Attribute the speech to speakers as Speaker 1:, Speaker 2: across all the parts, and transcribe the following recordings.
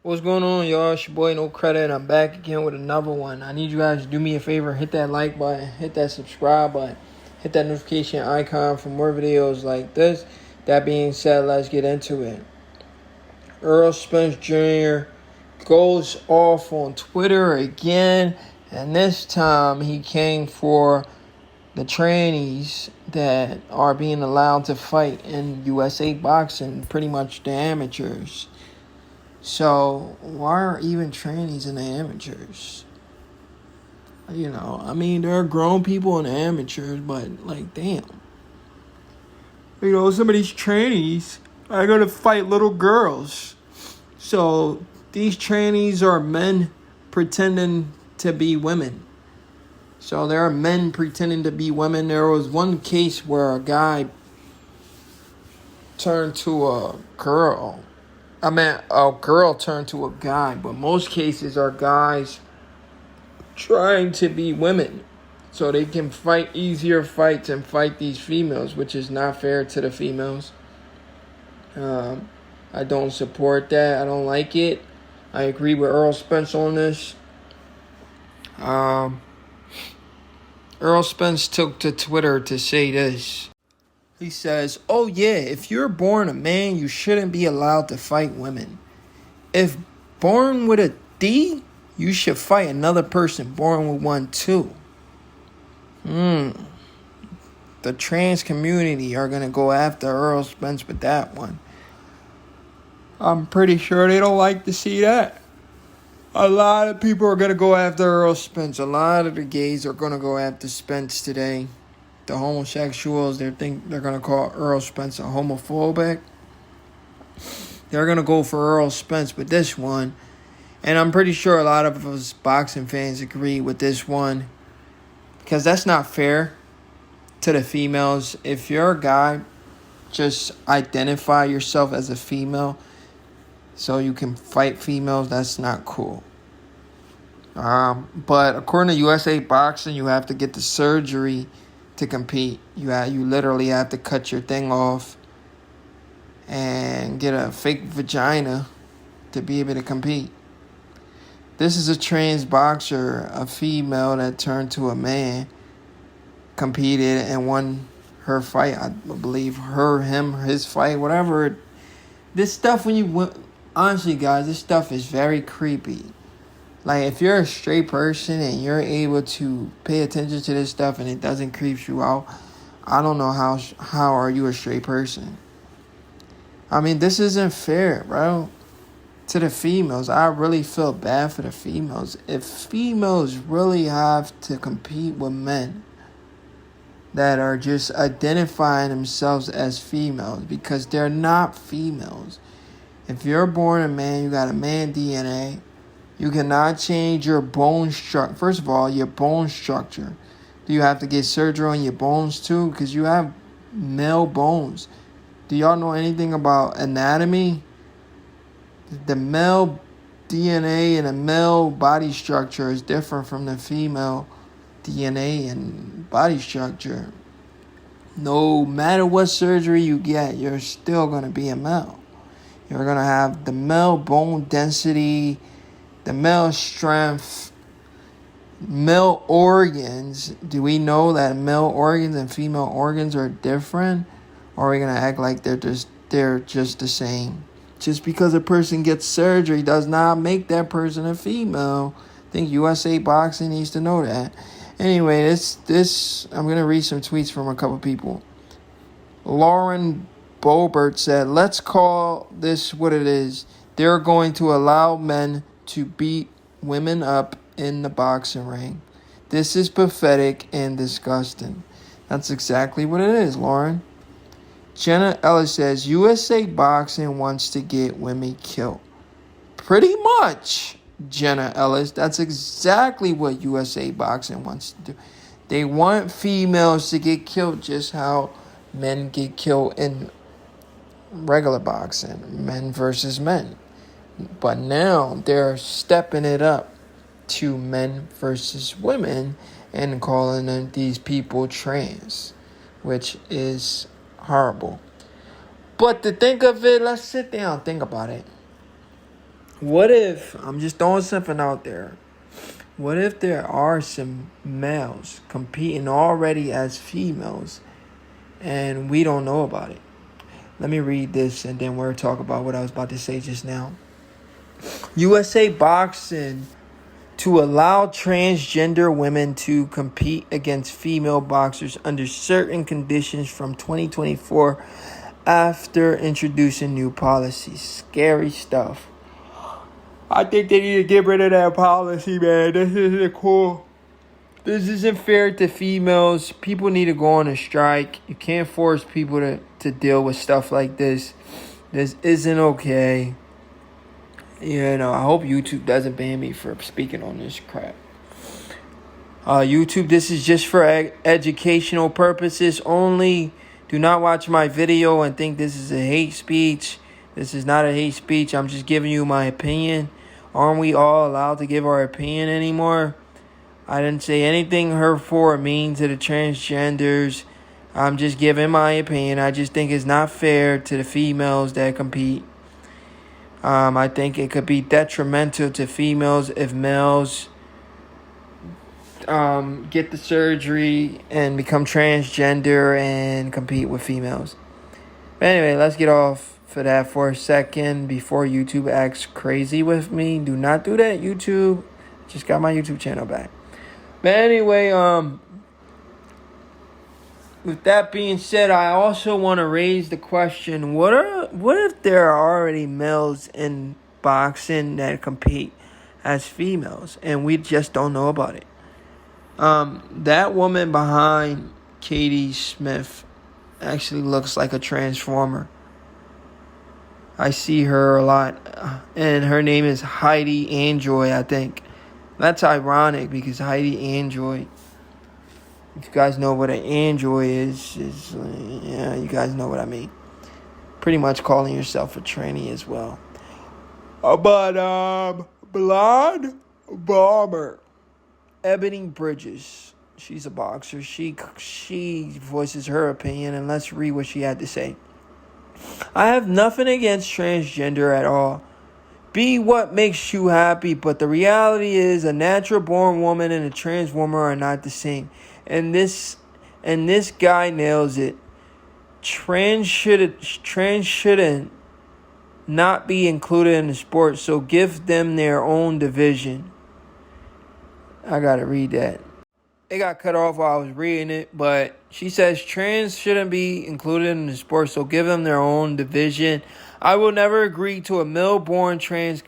Speaker 1: What's going on, y'all? It's your boy No Credit. I'm back again with another one. I need you guys to do me a favor. Hit that like button. Hit that subscribe button. Hit that notification icon for more videos like this. That being said, let's get into it. Errol Spence Jr. goes off on Twitter again. And this time he came for the trannies that are being allowed to fight in USA boxing. Pretty much the amateurs. So, why are even trannies in the amateurs? There are grown people in the amateurs, but, damn. Some of these trannies are going to fight little girls. So, these trannies are men pretending to be women. So, there are men pretending to be women. There was one case where a guy turned to a girl. A girl turned to a guy, but most cases are guys trying to be women so they can fight easier fights and fight these females, which is not fair to the females. I don't support that. I don't like it. I agree with Errol Spence on this. Errol Spence took to Twitter to say this. He says, "Oh yeah, if you're born a man, you shouldn't be allowed to fight women. If born with a D, you should fight another person born with one too." The trans community are going to go after Errol Spence with that one. I'm pretty sure they don't like to see that. A lot of people are going to go after Errol Spence. A lot of the gays are going to go after Spence today. The homosexuals, they're going to call Errol Spence a homophobic. They're going to go for Errol Spence with this one. And I'm pretty sure a lot of us boxing fans agree with this one. Because that's not fair to the females. If you're a guy, just identify yourself as a female so you can fight females. That's not cool. But according to USA Boxing, you have to get the surgery to compete. You literally have to cut your thing off and get a fake vagina to be able to compete. This is a trans boxer, a female that turned to a man, competed and won her fight. I believe his fight, whatever. This stuff, honestly, guys, this stuff is very creepy. If you're a straight person and you're able to pay attention to this stuff and it doesn't creep you out, I don't know how are you a straight person. This isn't fair, bro. To the females, I really feel bad for the females. If females really have to compete with men that are just identifying themselves as females because they're not females. If you're born a man, you got a man DNA. You cannot change your bone structure. First of all, your bone structure. Do you have to get surgery on your bones too? Because you have male bones. Do y'all know anything about anatomy? The male DNA and the male body structure is different from the female DNA and body structure. No matter what surgery you get, you're still going to be a male. You're going to have the male bone density, the male strength, male organs. Do we know that male organs and female organs are different? Or are we going to act like they're just the same? Just because a person gets surgery does not make that person a female. I think USA Boxing needs to know that. Anyway, this I'm going to read some tweets from a couple people. Lauren Bobert said, "Let's call this what it is. They're going to allow men to beat women up in the boxing ring. This is pathetic and disgusting." That's exactly what it is, Lauren. Jenna Ellis says, "USA Boxing wants to get women killed." Pretty much, Jenna Ellis. That's exactly what USA Boxing wants to do. They want females to get killed just how men get killed in regular boxing, men versus men. But now they're stepping it up to men versus women and calling these people trans, which is horrible. But to think of it, let's sit down and think about it. What if, I'm just throwing something out there, what if there are some males competing already as females and we don't know about it? Let me read this and then we'll talk about what I was about to say just now. USA Boxing to allow transgender women to compete against female boxers under certain conditions from 2024 after introducing new policies. Scary stuff. I think they need to get rid of that policy, man. This isn't cool. This isn't fair to females. People need to go on a strike. You can't force people to deal with stuff like this. This isn't okay. You know, I hope YouTube doesn't ban me for speaking on this crap. YouTube, this is just for educational purposes only. Do not watch my video and think this is a hate speech. This is not a hate speech. I'm just giving you my opinion. Aren't we all allowed to give our opinion anymore? I didn't say anything hurtful or mean to the transgenders. I'm just giving my opinion. I just think it's not fair to the females that compete. I think it could be detrimental to females if males get the surgery and become transgender and compete with females. But anyway, let's get off for that for a second before YouTube acts crazy with me. Do not do that, YouTube. Just got my YouTube channel back. But anyway, with that being said, I also want to raise the question, what if there are already males in boxing that compete as females and we just don't know about it? That woman behind Katie Smith actually looks like a transformer. I see her a lot, and her name is Heidi Android, I think. That's ironic because Heidi Android, if you guys know what an android is yeah, you guys know what I mean. Pretty much calling yourself a tranny as well. But blonde bomber Ebony Bridges, she's a boxer. She voices her opinion, and let's read what she had to say. I have nothing against transgender at all. Be what makes you happy, but the reality is a natural born woman and a trans woman are not the same. And this guy nails it. Trans shouldn't not be included in the sport, so give them their own division. I gotta read that. It got cut off while I was reading it, but she says trans shouldn't be included in the sport, so give them their own division. I will never agree to a male-born trans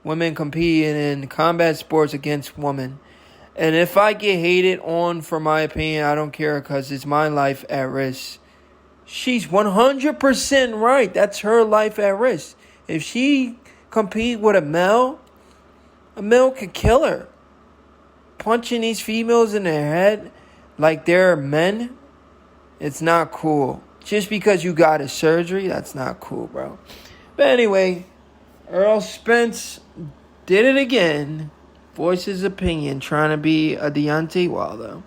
Speaker 1: women competing in combat sports against women. And if I get hated on for my opinion, I don't care because it's my life at risk. She's 100% right. That's her life at risk. If she compete with a male could kill her. Punching these females in their head like they're men, it's not cool. Just because you got a surgery, that's not cool, bro. But anyway, Errol Spence did it again. Voiced his opinion, trying to be a Deontay Wilder.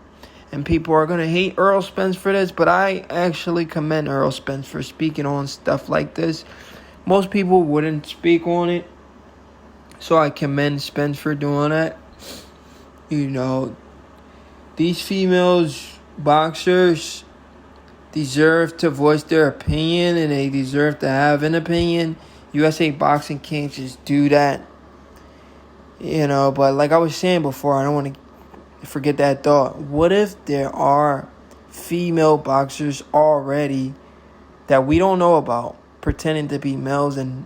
Speaker 1: And people are going to hate Errol Spence for this, but I actually commend Errol Spence for speaking on stuff like this. Most people wouldn't speak on it, so I commend Spence for doing that. You know, these females, boxers, deserve to voice their opinion, and they deserve to have an opinion. USA Boxing can't just do that. You know, but like I was saying before, I don't want to forget that thought. What if there are female boxers already that we don't know about, pretending to be males and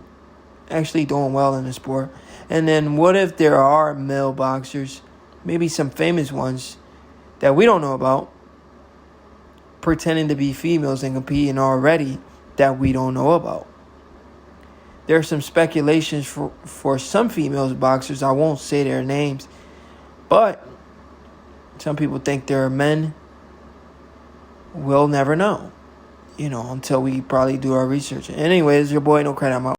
Speaker 1: actually doing well in the sport? And then what if there are male boxers, maybe some famous ones that we don't know about, pretending to be females and competing already that we don't know about? There's some speculations for some females boxers. I won't say their names, but some people think they're men. We'll never know, you know, until we probably do our research. Anyways, your boy No Credit, I'm out.